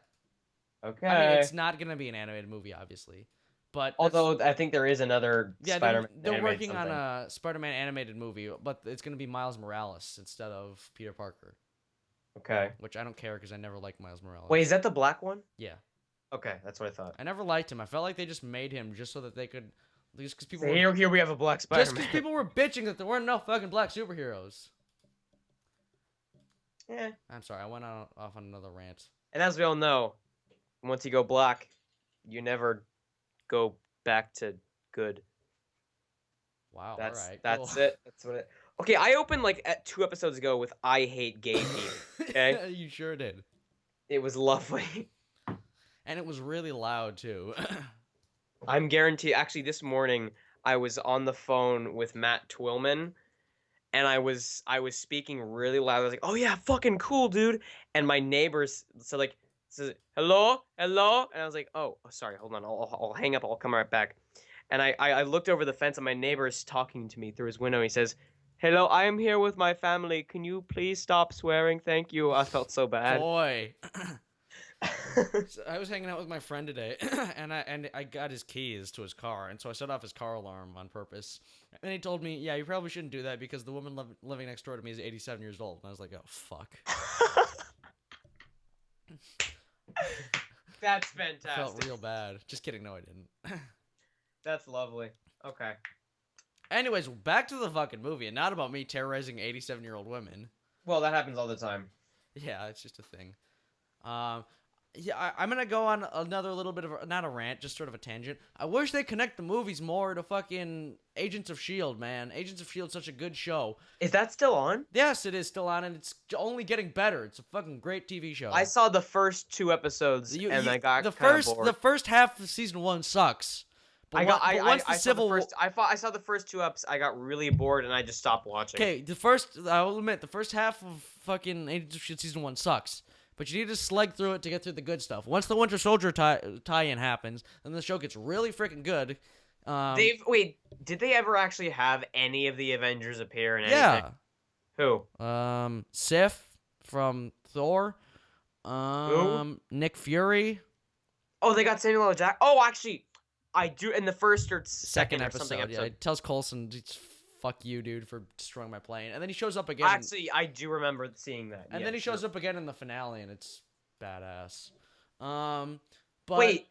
Okay. I mean, it's not gonna be an animated movie, obviously, but Although I think there is another yeah, Spider-Man they're animated working something. on a Spider-Man animated movie, but it's gonna be Miles Morales instead of Peter Parker, Okay. which I don't care because I never liked Miles Morales. Wait, is that the black one? Yeah, Okay, that's what I thought. I never liked him. I felt like they just made him just so that they could, just because people So were, here we have a black just Spider-Man. because people were bitching that there weren't enough fucking black superheroes. Yeah. I'm sorry, I went off on another rant. And as we all know, once you go black, you never go back to good. Wow, That's all right, that's cool. it. That's what it. Okay, I opened like at 2 episodes ago with "I hate gay people." Okay, You sure did, it was lovely. and it was really loud too. I'm guaranteed. Actually, this morning I was on the phone with Matt Twillman, and I was speaking really loud. I was like, "Oh yeah, fucking cool, dude!" And my neighbors said, "Hello, hello," and I was like, "Oh, sorry, hold on, I'll hang up. I'll come right back." And I looked over the fence, and my neighbor is talking to me through his window. He says, "Hello, I am here with my family. Can you please stop swearing? Thank you." I felt so bad. Boy. So I was hanging out with my friend today, and I got his keys to his car, and so I set off his car alarm on purpose. And he told me, "Yeah, you probably shouldn't do that because the woman living next door to me is 87 years old." And I was like, "Oh fuck." That's I fantastic. felt real bad. Just kidding. No, I didn't. That's lovely. Okay. Anyways, back to the fucking movie, and not about me terrorizing 87-year-old women. Well, that happens all the time. Yeah, it's just a thing. Um, Yeah, I'm gonna go on another little bit of not a rant, just sort of a tangent. I wish they connect the movies more to fucking Agents of Shield, man. Agents of Shield, such a good show. Is that still on? Yes, it is still on, and it's only getting better. It's a fucking great TV I show. saw the first 2 episodes and I got The kind of first bored. the first half of season 1 sucks, but but once the I saw the Civil War. first I saw the first 2 episodes. I got really bored and I just stopped watching. Okay, the first I will admit the first half of fucking Agents of Shield season 1 sucks. But you need to slug through it to get through the good stuff. Once the Winter Soldier tie-in happens, then the show gets really freaking good. Did they ever actually have any of the Avengers appear in Yeah. anything? Who? Sif from Thor. Who? Nick Fury. Oh, they got Samuel L. Jackson. Oh, actually, I do in the first or second or something Yeah, it tells Coulson, fuck you, dude, for destroying my plane. And then he shows up again. Actually, I do remember seeing that. And then he shows up again in the finale, and it's badass. But wait,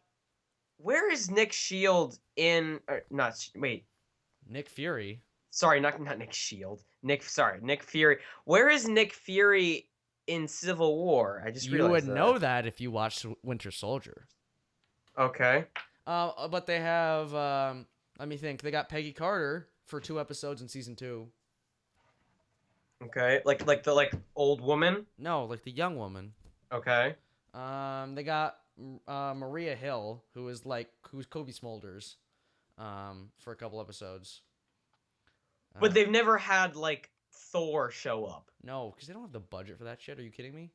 where is Nick Shield in? Wait, Nick Fury. sorry, not Nick Shield. Nick Fury. Where is Nick Fury in Civil War? I just realized You would know that if you watched Winter Soldier. Okay. But they have. Let me think. They got Peggy Carter for 2 episodes in season 2. Okay, like the old woman. No, like the young woman. Okay. They got Maria Hill, who's Kobe Smulders, for a couple episodes. But they've never had like Thor show up. No, because they don't have the budget for that shit. Are you kidding me?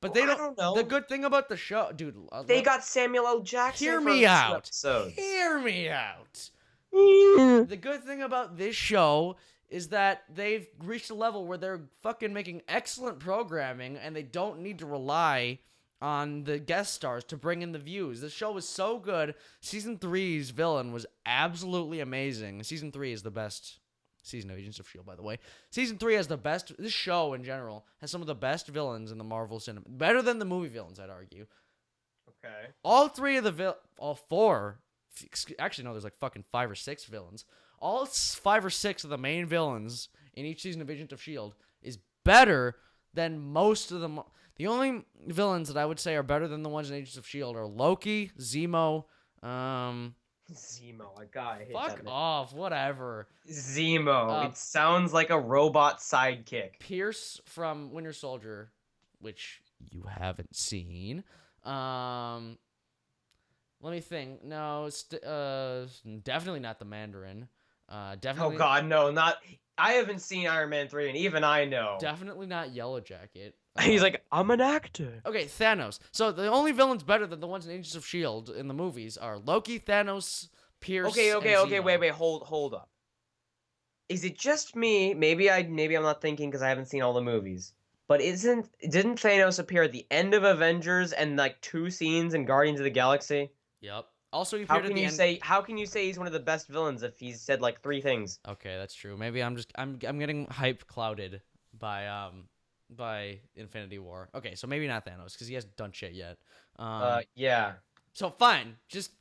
But Well, they I don't know. The good thing about the show, dude. They got Samuel L. Jackson. Hear for me 2 out. episodes. Hear me out. The good thing about this show is that they've reached a level where they're fucking making excellent programming, and they don't need to rely on the guest stars to bring in the views. The show was so good. Season 3's villain was absolutely amazing. Season 3 is the best season of Agents of Shield, by the way. Season 3 has the best. This show in general has some of the best villains in the Marvel cinema. Better than the movie villains, I'd argue. Okay. All 3 of the all 4. Actually, no, there's like fucking 5 or 6 villains. All 5 or 6 of the main villains in each season of Agent of Shield is better than most of them. The only villains that I would say are better than the ones in Agents of Shield are Loki, Zemo. Zemo, I hate Fuck that name. off, whatever. Zemo. It sounds like a robot sidekick. Pierce from Winter Soldier, which you haven't seen. Let me think. No, it's definitely not the Mandarin. Definitely. Oh God, no, not. I haven't seen Iron Man 3, and even I know. Definitely not Yellow Jacket. He's like, I'm an actor. Okay, Thanos. So the only villains better than the ones in Agents of Shield in the movies are Loki, Thanos, Pierce. Okay, and Zemo. wait, hold up. Is it just me? Maybe I'm not thinking because I haven't seen all the movies. But didn't Thanos appear at the end of Avengers and like 2 scenes in Guardians of the Galaxy? Yep. Also, he How appeared can at you the end. how can you say he's one of the best villains if he's said like 3 things? Okay, that's true. Maybe I'm getting hype clouded by Infinity War. Okay, so maybe not Thanos because he hasn't done shit yet. Yeah. So fine,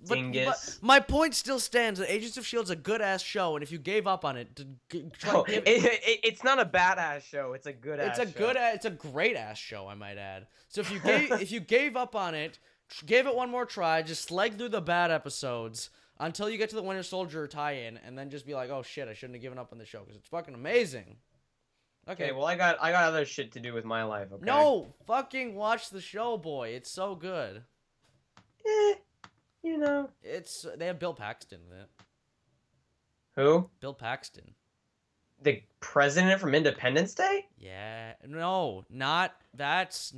but Dingus. my point still stands that Agents of Shield's a good ass show, and if you gave up on it, It's not a badass show. It's a good ass. It's a great ass show, I might add. So if you gave up on it, gave it one more try, just leg through the bad episodes until you get to the Winter Soldier tie-in, and then just be like, oh shit, I shouldn't have given up on the show because it's fucking amazing. Okay, well I got other shit to do with my life. Okay. No, fucking watch the show, boy. It's so good. You know. They have Bill Paxton in it. Who? Bill Paxton. The president from Independence Day? Yeah. No, not that's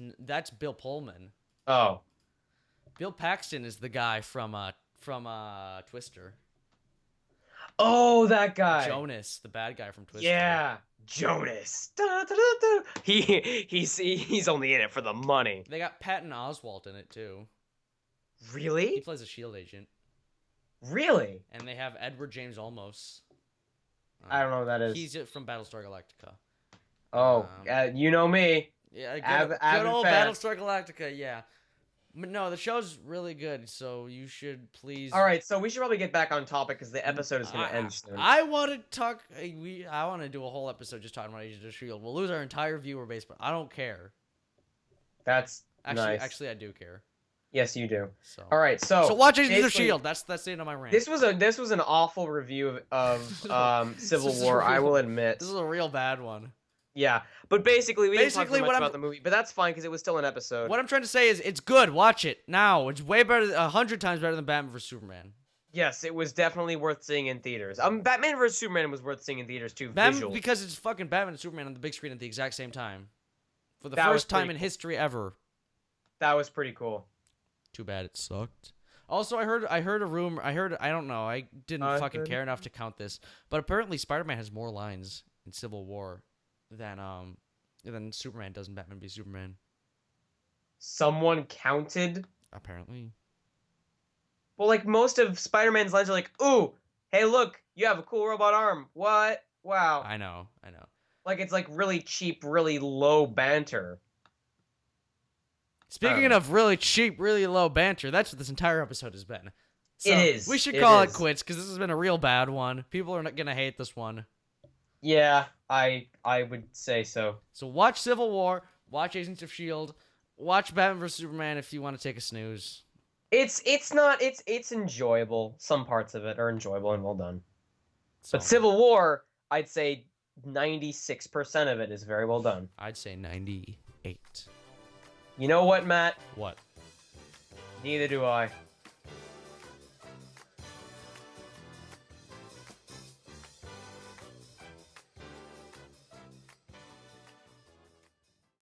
Bill Pullman. Oh. Bill Paxton is the guy from Twister. Oh, that guy. Jonas, the bad guy from Twister. Yeah, Jonas. He's only in it for the money. They got Patton Oswalt in it too. He Really? plays a SHIELD agent. Really? And they have Edward James Olmos. I don't know what that is. He's from Battlestar Galactica. Oh, you know me. Yeah, Avid good old fan. Battlestar Galactica, yeah. But no, the show's really good, so you should please. All right, so we should probably get back on topic because the episode is going to end soon. I want to talk. I want to do a whole episode just talking about Agents of Shield. We'll lose our entire viewer base, but I don't care. That's Nice. Actually, I do care. Yes, you do. So, All right, so watch Agents of basically, Shield. That's the end of my rant. this was an awful review of Civil This is War. I real- will admit. This is a real bad one. Yeah, but basically, we didn't talk Basically, too what much I'm- about the movie, but that's fine because it was still an episode. What I'm trying to say is, it's good. Watch it now. It's way better, 100 times better than Batman vs Superman. Yes, it was definitely worth seeing in theaters. Batman vs Superman was worth seeing in theaters too. Batman, Visual. because it's fucking Batman and Superman on the big screen at the exact same time, for the That was first time pretty in cool. history ever. That was pretty cool. Too bad it sucked. Also, I heard a rumor. I don't know. I didn't fucking care enough to count this, but apparently Spider-Man has more lines in Civil War than Superman does in Batman v Superman. Someone counted. Apparently. Well, like most of Spider-Man's lines are like, "Ooh, hey, look, you have a cool robot arm. What? Wow." I know. Like it's like really cheap, really low banter. Speaking of really cheap, really low banter, that's what this entire episode has been. So It is. We should It call it is. quits because this has been a real bad one. People are not gonna hate this one. Yeah, I would say so. So watch Civil War, watch Agents of Shield, watch Batman vs Superman if you want to take a snooze. It's enjoyable. Some parts of it are enjoyable and well done. So, But Civil War, I'd say 96% of it is very well done. I'd say 98. You know what, Matt? What? Neither do I.